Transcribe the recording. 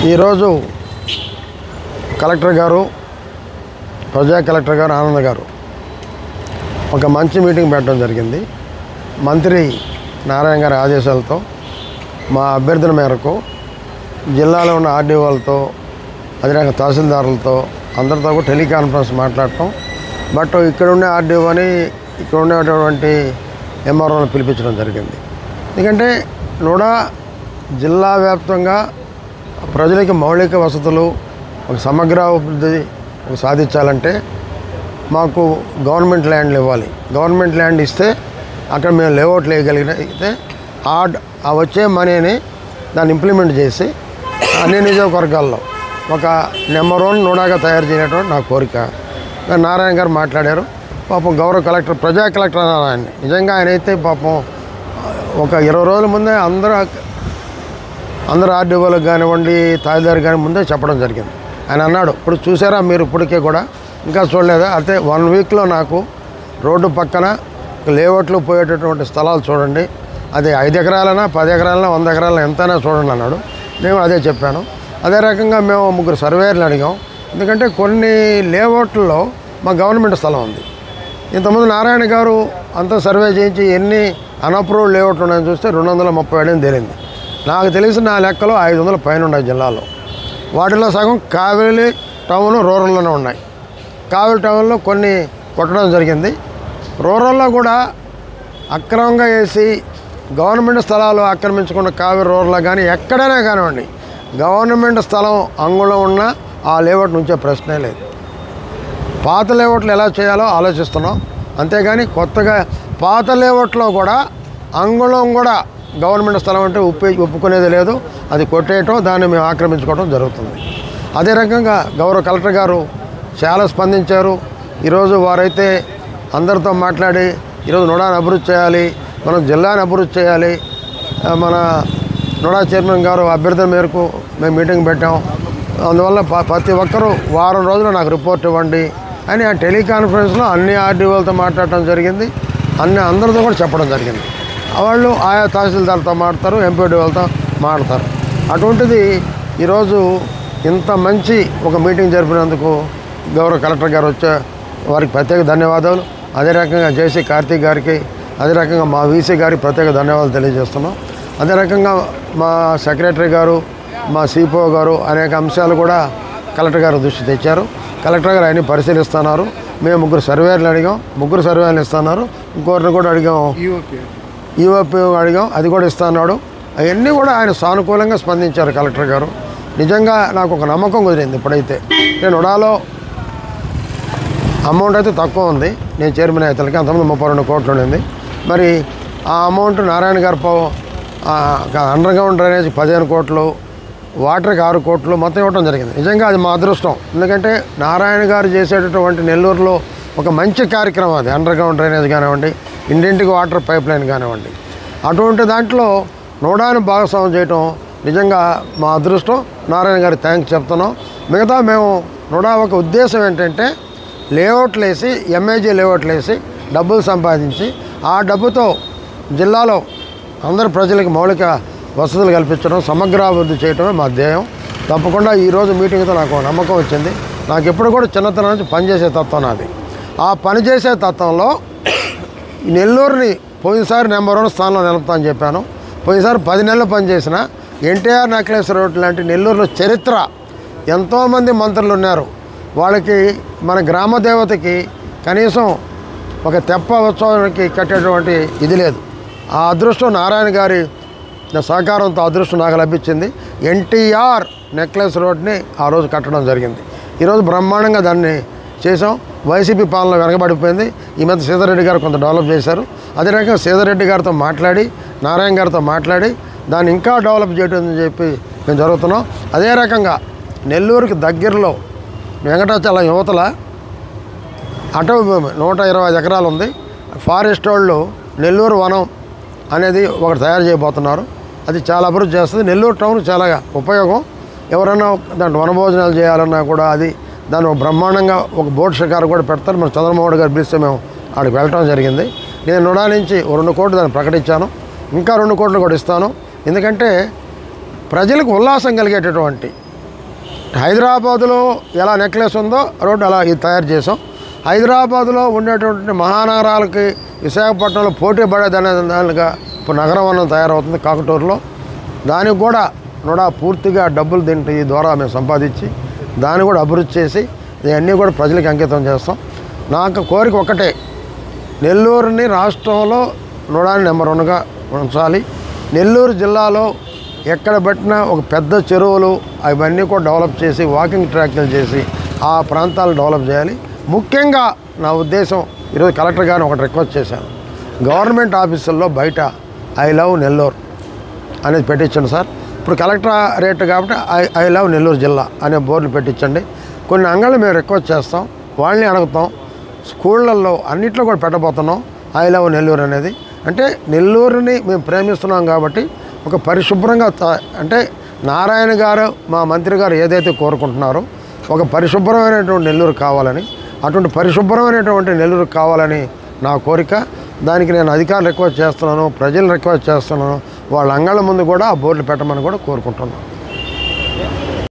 ఈరోజు కలెక్టర్ గారు, ప్రజా కలెక్టర్ గారు ఆనంద్ గారు ఒక మంచి మీటింగ్ పెట్టడం జరిగింది. మంత్రి నారాయణ గారి ఆదేశాలతో మా అభ్యర్థుల మేరకు జిల్లాలో ఉన్న ఆర్డీఓలతో, అదేవిధంగా తహసీల్దారులతో అందరితో కూడా టెలికాన్ఫరెన్స్ మాట్లాడటం. బట్ ఇక్కడ ఉండే ఆర్డీఓని, ఇక్కడ ఉండేటువంటి ఎంఆర్ఓని పిలిపించడం జరిగింది. ఎందుకంటే నూడా జిల్లా వ్యాప్తంగా ప్రజలకి మౌలిక వసతులు, ఒక సమగ్ర అభివృద్ధి సాధించాలంటే మాకు గవర్నమెంట్ ల్యాండ్లు ఇవ్వాలి. గవర్నమెంట్ ల్యాండ్ ఇస్తే అక్కడ మేము లేఅవుట్లు వేయగలిగితే ఆ వచ్చే మనీని దాన్ని ఇంప్లిమెంట్ చేసి అన్ని నియోజకవర్గాల్లో ఒక నెంబర్ 1 నూడాగా తయారు చేయనటువంటి నా కోరిక. నారాయణ గారు మాట్లాడారు. పాపం గౌరవ కలెక్టర్, ప్రజా కలెక్టర్ అన్నారు ఆయన. నిజంగా ఆయన అయితే పాపం ఒక 20 రోజుల ముందే అందరూ ఆర్డీఓలకు కానివ్వండి, తహసీల్దార్ కానీ ముందే చెప్పడం జరిగింది. ఆయన అన్నాడు, ఇప్పుడు చూసారా మీరు, ఇప్పటికే కూడా ఇంకా చూడలేదా, అయితే 1 వీక్లో నాకు రోడ్డు పక్కన లేఅవుట్లు పోయేటటువంటి స్థలాలు చూడండి, అది 5 ఎకరాలైనా 10 ఎకరాలైనా 100 ఎకరాలైనా ఎంతైనా చూడండి అన్నాడు. మేము అదే చెప్పాను. అదే రకంగా మేము 3 సర్వేయర్లు అడిగాం. ఎందుకంటే కొన్ని లేఅవుట్లలో మా గవర్నమెంట్ స్థలం ఉంది. ఇంతకుముందు నారాయణ గారు అంతా సర్వే చేయించి ఎన్ని అన్అప్రూవ్డ్ లేఅవుట్లు ఉన్నాయని చూస్తే 237 అని తేలింది. నాకు తెలిసి నా లెక్కలో 500 పైన ఉన్నాయి జిల్లాలో. వాటిలో సగం కావేరి టౌన్ రూరల్లోనే ఉన్నాయి. కావేరి టౌన్లో కొన్ని కొట్టడం జరిగింది. రూరల్లో కూడా అక్రమంగా వేసి గవర్నమెంట్ స్థలాలు ఆక్రమించుకున్న కావేరి రూరల్లో కానీ ఎక్కడైనా కానివ్వండి, గవర్నమెంట్ స్థలం అంగుళం ఉన్న ఆ లేఅవుట్ నుంచే ప్రశ్నే లేదు. పాత లేఅవుట్లు ఎలా చేయాలో ఆలోచిస్తున్నాం. అంతేగాని కొత్తగా పాత లేఅవుట్లో కూడా అంగుళం కూడా గవర్నమెంట్ స్థలం అంటే ఒప్పుకునేది లేదు. అది కొట్టేయటం, దాన్ని మేము ఆక్రమించుకోవడం జరుగుతుంది. అదే రకంగా గౌరవ కలెక్టర్ గారు చాలా స్పందించారు. ఈరోజు వారైతే అందరితో మాట్లాడి ఈరోజు నూడాను అభివృద్ధి చేయాలి, మనం జిల్లాని అభివృద్ధి చేయాలి. మన నూడా చైర్మన్ గారు అభ్యర్థుల మేరకు మేము మీటింగ్ పెట్టాం. అందువల్ల ప్రతి ఒక్కరూ వారం రోజులు నాకు రిపోర్ట్ ఇవ్వండి అని ఆ టెలికాన్ఫరెన్స్లో అన్ని ఆర్డీఓలతో మాట్లాడటం జరిగింది. అందరితో కూడా చెప్పడం జరిగింది. వాళ్ళు ఆయా తహసీల్దార్తో మాట్లాడతారు, ఎంపీడీఓలతో మాట్లాడతారు. అటువంటిది ఈరోజు ఇంత మంచి ఒక మీటింగ్ జరిపినందుకు గౌరవ కలెక్టర్ గారు వచ్చే వారికి ప్రత్యేక ధన్యవాదాలు. అదే రకంగా జేసీ కార్తీక్ గారికి, అదే రకంగా మా వీసీ గారికి ప్రత్యేక ధన్యవాదాలు తెలియజేస్తున్నాం. అదే రకంగా మా సెక్రటరీ గారు, మా సిపిఓ గారు అనేక అంశాలు కూడా కలెక్టర్ గారు దృష్టి తెచ్చారు. కలెక్టర్ గారు అన్నీ పరిశీలిస్తున్నారు. మేము 3 సర్వేలు అడిగాం, 3 సర్వేలు ఇస్తున్నారు. ఇంకోరిని కూడా అడిగాం, ఈఓపీ అడిగాం, అది కూడా ఇస్తున్నాడు. అవన్నీ కూడా ఆయన సానుకూలంగా స్పందించారు కలెక్టర్ గారు. నిజంగా నాకు ఒక నమ్మకం కుదిరింది. ఇప్పుడైతే నేను ఉడాలో అమౌంట్ అయితే తక్కువ ఉంది, నేను చైర్మన్ అయితే అంతమంది 32 కోట్లు ఉండింది. మరి ఆ అమౌంట్ నారాయణ గారు అండర్ గ్రౌండ్ డ్రైనేజ్ 15 కోట్లు, వాటర్కి 6 కోట్లు మొత్తం ఇవ్వడం జరిగింది. నిజంగా అది మా అదృష్టం. ఎందుకంటే నారాయణ గారు చేసేటటువంటి నెల్లూరులో ఒక మంచి కార్యక్రమం అది. అండర్ గ్రౌండ్ డ్రైనేజ్ కానివ్వండి, ఇంటింటికి వాటర్ పైప్ లైన్ కానివ్వండి, అటువంటి దాంట్లో నూడాను భాగస్వామ్యం చేయటం నిజంగా మా అదృష్టం. నారాయణ గారికి థ్యాంక్స్ చెప్తున్నాం. మిగతా మేము నూడా ఒక ఉద్దేశం ఏంటంటే లేఅవుట్లు వేసి, ఎంఏజీ లేఅవుట్లు వేసి డబ్బులు సంపాదించి ఆ డబ్బుతో జిల్లాలో అందరు ప్రజలకు మౌలిక వసతులు కల్పించడం, సమగ్రాభివృద్ధి చేయడమే మా ధ్యేయం. తప్పకుండా ఈరోజు మీటింగ్తో నాకు నమ్మకం వచ్చింది. నాకు ఎప్పుడు కూడా చిన్నతనం నుంచి పనిచేసే తత్వం నాది. ఆ పనిచేసే తత్వంలో నెల్లూరుని పోయినసారి నెంబర్ 1 స్థానంలో నిలుపుతానని చెప్పాను. పోయినసారి 10 నెలలు పనిచేసిన ఎన్టీఆర్ నెక్లెస్ రోడ్ లాంటి నెల్లూరులో చరిత్ర, ఎంతోమంది మంత్రులు ఉన్నారు. వాళ్ళకి మన గ్రామ దేవతకి కనీసం ఒక తెప్ప ఉత్సవానికి కట్టేటువంటి ఇది లేదు. ఆ అదృష్టం నారాయణ గారి సహకారంతో అదృష్టం నాకు లభించింది. ఎన్టీఆర్ నెక్లెస్ రోడ్ని ఆ రోజు కట్టడం జరిగింది. ఈరోజు బ్రహ్మాండంగా దాన్ని చేసాం. వైసీపీ పాలన వెనకబడిపోయింది. ఈ మధ్య సీతారెడ్డి గారు కొంత డెవలప్ చేశారు. అదే రకంగా సీతారెడ్డి గారితో మాట్లాడి, నారాయణ గారితో మాట్లాడి దాన్ని ఇంకా డెవలప్ చేయడం అని చెప్పి మేము జరుగుతున్నాం. అదే రకంగా నెల్లూరుకి దగ్గరలో వెంకటాచలం యువతల అటవీ భూమి 125 ఎకరాలు ఉంది. ఫారెస్ట్ వాళ్ళు నెల్లూరు వనం అనేది ఒకటి తయారు చేయబోతున్నారు. అది చాలా అభివృద్ధి చేస్తుంది. నెల్లూరు టౌన్ చాలా ఉపయోగం. ఎవరైనా దాంట్లో వనభోజనాలు చేయాలన్నా కూడా దాన్ని బ్రహ్మాండంగా ఒక బోట్ షికారు కూడా పెడతారు. మన చంద్రమోహన్ గారు పిలిస్తే మేము అక్కడికి వెళ్ళటం జరిగింది. నేను నూడా నుంచి 2 కోట్లు దాన్ని ప్రకటించాను. ఇంకా 2 కోట్లు కూడా ఇస్తాను. ఎందుకంటే ప్రజలకు ఉల్లాసం కలిగేటటువంటి హైదరాబాదులో ఎలా నెక్లెస్ ఉందో రోడ్డు అలా ఇది తయారు చేసాం. హైదరాబాదులో ఉండేటువంటి మహానగరాలకి విశాఖపట్నంలో పోటీ పడేదనే దానిగా ఇప్పుడు నగరం వనం తయారవుతుంది కాకటూరులో. దానికి కూడా పూర్తిగా డబ్బులు ఈ ద్వారా మేము సంపాదించి దాన్ని కూడా అభివృద్ధి చేసి ఇవన్నీ కూడా ప్రజలకు అంకితం చేస్తాం. నాకు కోరిక ఒకటే, నెల్లూరుని రాష్ట్రంలో నెంబర్ 1గా ఉంచాలి. నెల్లూరు జిల్లాలో ఎక్కడ పెట్టినా ఒక పెద్ద చెరువులు అవన్నీ కూడా డెవలప్ చేసి వాకింగ్ ట్రాక్లు చేసి ఆ ప్రాంతాలను డెవలప్ చేయాలి. ముఖ్యంగా నా ఉద్దేశం, ఈరోజు కలెక్టర్ గారిని ఒకటి రిక్వెస్ట్ చేశాను, గవర్నమెంట్ ఆఫీసుల్లో బయట ఐ లవ్ నెల్లూరు అనేది పెట్టించండి సార్. ఇప్పుడు కలెక్టరేట్ కాబట్టి ఐ లవ్ నెల్లూరు జిల్లా అనే బోర్డులు పెట్టించండి. కొన్ని అంగళ్ళు మేము రిక్వెస్ట్ చేస్తాం, వాళ్ళని అడుగుతాం. స్కూళ్ళల్లో అన్నింటిలో కూడా పెట్టబోతున్నాం ఐ లవ్ నెల్లూరు అనేది. అంటే నెల్లూరుని మేము ప్రేమిస్తున్నాం కాబట్టి ఒక పరిశుభ్రంగా అంటే నారాయణ గారు మా మంత్రి గారు ఏదైతే కోరుకుంటున్నారో ఒక పరిశుభ్రమైనటువంటి నెల్లూరు కావాలని, అటువంటి పరిశుభ్రమైనటువంటి నెల్లూరు కావాలని నా కోరిక. దానికి నేను అధికారులు రిక్వెస్ట్ చేస్తున్నాను, ప్రజలు రిక్వెస్ట్ చేస్తున్నాను, వాళ్ళ అంగళ్ళ ముందు కూడా ఆ బోర్డులు పెట్టమని కూడా కోరుకుంటున్నాను.